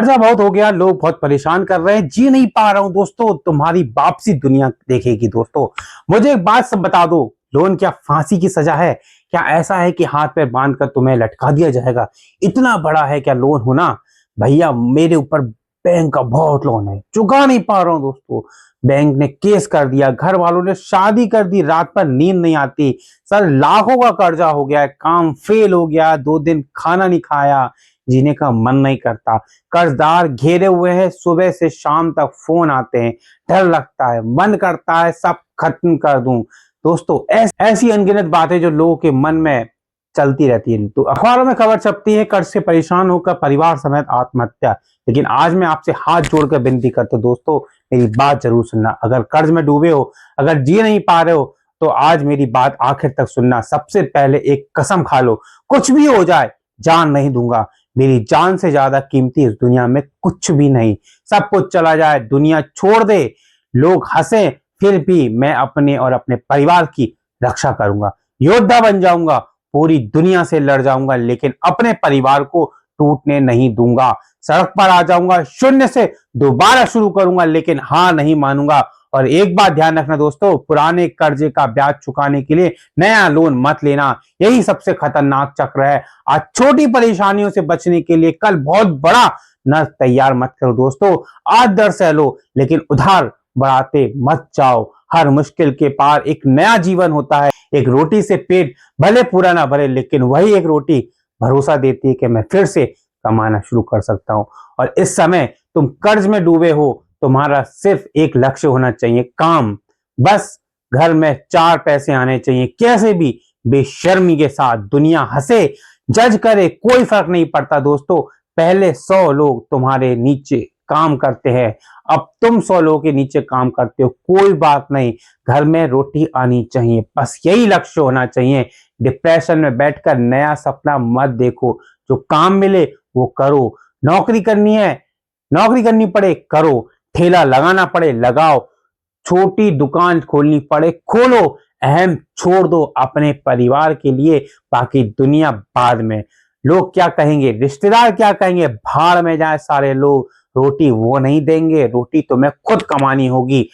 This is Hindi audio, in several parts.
कर्जा बहुत हो गया, लोग बहुत परेशान कर रहे हैं, जी नहीं पा रहा हूं दोस्तों, तुम्हारी वापसी दुनिया देखेगी दोस्तों। मुझे एक बात सब बता दो, लोन क्या फांसी की सजा है? क्या ऐसा है कि हाथ पैर बांध कर तुम्हें लटका दिया जाएगा? इतना बड़ा है क्या लोन होना? भैया मेरे ऊपर बैंक का बहुत लोन है, चुका नहीं पा रहा हूं दोस्तों। बैंक ने केस कर दिया, घर वालों ने शादी कर दी, रात पर नींद नहीं आती। सर लाखों का कर्जा हो गया है, काम फेल हो गया, 2 दिन खाना नहीं खाया, जीने का मन नहीं करता। कर्जदार घेरे हुए हैं, सुबह से शाम तक फोन आते हैं, डर लगता है, मन करता है सब खत्म कर दूं। दोस्तों ऐसी अनगिनत बातें जो लोगों के मन में चलती रहती है। तो अखबारों में खबर छपती है, कर्ज से परेशान होकर परिवार समेत आत्महत्या। लेकिन आज मैं आपसे हाथ जोड़कर विनती करता हूं दोस्तों, मेरी बात जरूर सुनना। अगर कर्ज में डूबे हो, अगर जी नहीं पा रहे हो, तो आज मेरी बात आखिर तक सुनना। सबसे पहले एक कसम खा लो, कुछ भी हो जाए जान नहीं दूंगा। मेरी जान से ज्यादा कीमती इस दुनिया में कुछ भी नहीं। सब कुछ चला जाए, दुनिया छोड़ दे, लोग हंसे, फिर भी मैं अपने और अपने परिवार की रक्षा करूंगा। योद्धा बन जाऊंगा, पूरी दुनिया से लड़ जाऊंगा, लेकिन अपने परिवार को टूटने नहीं दूंगा। सड़क पर आ जाऊंगा, शून्य से दोबारा शुरू करूंगा, लेकिन हार नहीं मानूंगा। और एक बात ध्यान रखना दोस्तों, पुराने कर्जे का ब्याज चुकाने के लिए नया लोन मत लेना, यही सबसे खतरनाक चक्र है। आज छोटी परेशानियों से बचने के लिए कल बहुत बड़ा न तैयार मत करो दोस्तों। आज दर सह लो, लेकिन उधार बढ़ाते मत जाओ। हर मुश्किल के पार एक नया जीवन होता है। एक रोटी से पेट भले पूरा ना भरे, लेकिन वही एक रोटी भरोसा देती है कि मैं फिर से कमाना शुरू कर सकता हूं। और इस समय तुम कर्ज में डूबे हो, तुम्हारा सिर्फ एक लक्ष्य होना चाहिए, काम। बस घर में 4 पैसे आने चाहिए, कैसे भी बेशर्मी के साथ। दुनिया हंसे, जज करे, कोई फर्क नहीं पड़ता दोस्तों। पहले 100 लोग तुम्हारे नीचे काम करते हैं, अब तुम 100 लोगों के नीचे काम करते हो, कोई बात नहीं। घर में रोटी आनी चाहिए, बस यही लक्ष्य होना चाहिए। डिप्रेशन में बैठकर नया सपना मत देखो, जो काम मिले वो करो। नौकरी करनी है, नौकरी करनी पड़े करो, ठेला लगाना पड़े लगाओ, छोटी दुकान खोलनी पड़े खोलो। अहम छोड़ दो अपने परिवार के लिए, बाकी दुनिया बाद में। लोग क्या कहेंगे, रिश्तेदार क्या कहेंगे, भाड़ में जाए सारे लोग। रोटी वो नहीं देंगे, रोटी तुम्हें खुद कमानी होगी।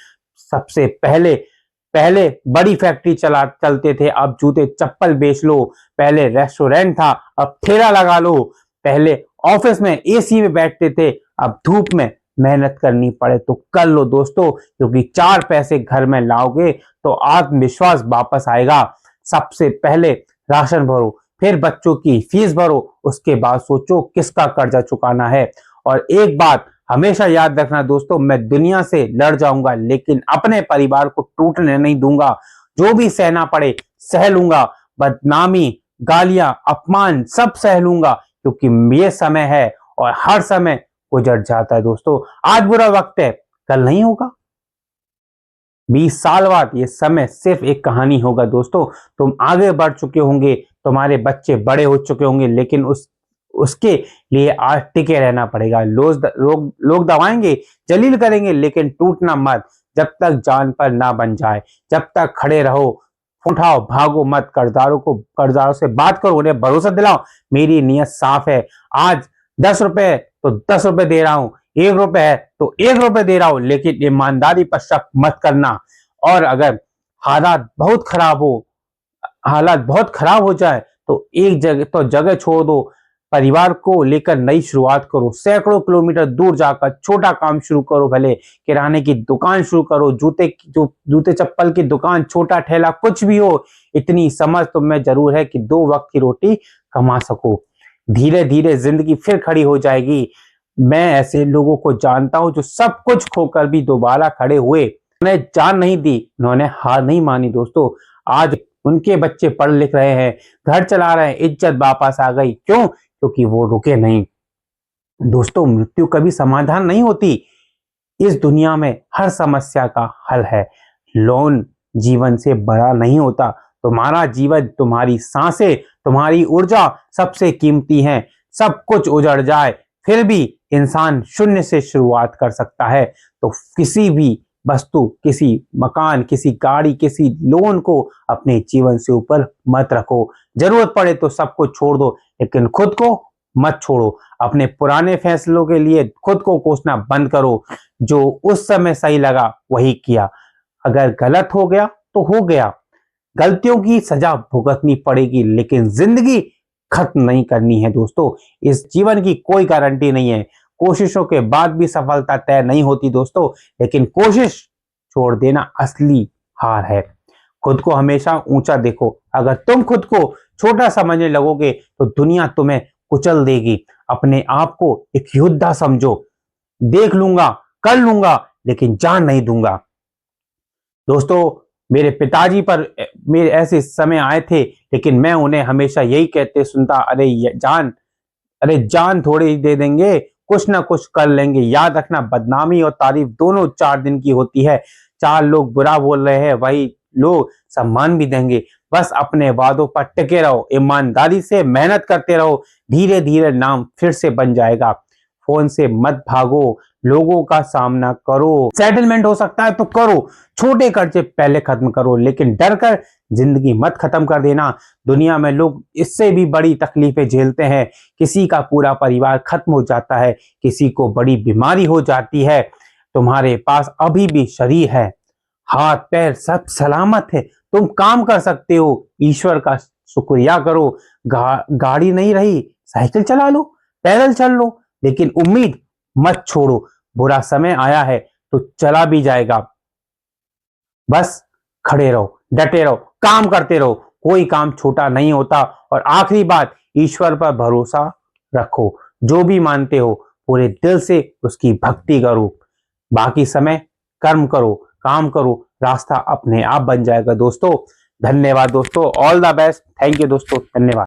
सबसे पहले पहले बड़ी फैक्ट्री चलते थे, अब जूते चप्पल बेच लो। पहले रेस्टोरेंट था, अब ठेला लगा लो। पहले ऑफिस में एसी में बैठते थे, अब धूप में मेहनत करनी पड़े तो कर लो दोस्तों, क्योंकि 4 पैसे घर में लाओगे तो आत्मविश्वास वापस आएगा। सबसे पहले राशन भरो, फिर बच्चों की फीस भरो, उसके बाद सोचो किसका कर्जा चुकाना है। और एक बात हमेशा याद रखना दोस्तों, मैं दुनिया से लड़ जाऊंगा, लेकिन अपने परिवार को टूटने नहीं दूंगा। जो भी सहना पड़े सह लूंगा, बदनामी, गालियां, अपमान सब सह लूंगा, क्योंकि ये समय है और हर समय गुजर जाता है दोस्तों। आज बुरा वक्त है, कल नहीं होगा। 20 साल बाद ये समय सिर्फ एक कहानी होगा दोस्तों। तुम आगे बढ़ चुके होंगे, तुम्हारे बच्चे बड़े हो चुके होंगे, लेकिन उसके लिए आज टिके रहना पड़ेगा। लोग दबाएंगे, जलील करेंगे, लेकिन टूटना मत जब तक जान पर ना बन जाए। जब तक खड़े रहो, उठाओ, भागो मत। कर्जदारों से बात करो, उन्हें भरोसा दिलाओ, मेरी नीयत साफ है। आज 10 रुपए तो 10 रुपए दे रहा हूं, 1 रुपए है तो 1 रुपए दे रहा हूं, लेकिन ईमानदारी पर शक मत करना। और अगर हालात बहुत खराब हो जाए तो एक जगह छोड़ दो, परिवार को लेकर नई शुरुआत करो। सैकड़ों किलोमीटर दूर जाकर छोटा काम शुरू करो, भले किराने की दुकान शुरू करो, जूते चप्पल की दुकान, छोटा ठेला, कुछ भी हो। इतनी समझ तुम में जरूर है कि 2 वक्त की रोटी कमा सको। धीरे धीरे जिंदगी फिर खड़ी हो जाएगी। मैं ऐसे लोगों को जानता हूं जो सब कुछ खोकर भी दोबारा खड़े हुए। उन्होंने जान नहीं दी, उन्होंने हार नहीं मानी दोस्तों। आज उनके बच्चे पढ़ लिख रहे हैं, घर चला रहे हैं, इज्जत वापस आ गई। क्यों? क्योंकि वो रुके नहीं। दोस्तों मृत्यु कभी समाधान नहीं होती, इस दुनिया में हर समस्या का हल है। लोन जीवन से बड़ा नहीं होता। तुम्हारा जीवन, तुम्हारी सांसें, तुम्हारी ऊर्जा सबसे कीमती है। सब कुछ उजड़ जाए फिर भी इंसान शून्य से शुरुआत कर सकता है। तो किसी भी वस्तु, किसी मकान, किसी गाड़ी, किसी लोन को अपने जीवन से ऊपर मत रखो। जरूरत पड़े तो सबको छोड़ दो, लेकिन खुद को मत छोड़ो। अपने पुराने फैसलों के लिए खुद को कोसना बंद करो। जो उस समय सही लगा वही किया। अगर गलत हो गया तो हो गया। गलतियों की सजा भुगतनी पड़ेगी, लेकिन जिंदगी खत्म नहीं करनी है दोस्तों। इस जीवन की कोई गारंटी नहीं है। कोशिशों के बाद भी सफलता तय नहीं होती दोस्तों, लेकिन कोशिश छोड़ देना असली हार है। खुद को हमेशा ऊंचा देखो। अगर तुम खुद को छोटा समझने लगोगे तो दुनिया तुम्हें कुचल देगी। अपने आप को एक योद्धा समझो। देख लूंगा, कर लूंगा, लेकिन जान नहीं दूंगा। दोस्तों, मेरे पिताजी पर मेरे ऐसे समय आए थे, लेकिन मैं उन्हें हमेशा यही कहते सुनता, अरे जान थोड़ी ही दे देंगे, कुछ ना कुछ कर लेंगे। याद रखना, बदनामी और तारीफ दोनों 4 दिन की होती है। 4 लोग बुरा बोल रहे हैं, वही लोग सम्मान भी देंगे। बस अपने वादों पर टिके रहो, ईमानदारी से मेहनत करते रहो। धीरे धीरे नाम फिर से बन जाएगा। फोन से मत भागो, लोगों का सामना करो। सेटलमेंट हो सकता है तो करो। छोटे कर्जे पहले खत्म करो, लेकिन डर कर जिंदगी मत खत्म कर देना। दुनिया में लोग इससे भी बड़ी तकलीफें झेलते हैं। किसी का पूरा परिवार खत्म हो जाता है, किसी को बड़ी बीमारी हो जाती है। तुम्हारे पास अभी भी शरीर है, हाथ पैर सब सलामत है। तुम काम कर सकते हो। ईश्वर का शुक्रिया करो। गाड़ी नहीं रही, साइकिल चला लो, पैदल चल लो, लेकिन उम्मीद मत छोड़ो। बुरा समय आया है तो चला भी जाएगा। बस खड़े रहो, डटे रहो, काम करते रहो। कोई काम छोटा नहीं होता। और आखिरी बात, ईश्वर पर भरोसा रखो। जो भी मानते हो पूरे दिल से उसकी भक्ति करो। बाकी समय कर्म करो, काम करो, रास्ता अपने आप बन जाएगा दोस्तों। धन्यवाद दोस्तों, all the best. Thank you दोस्तों, धन्यवाद।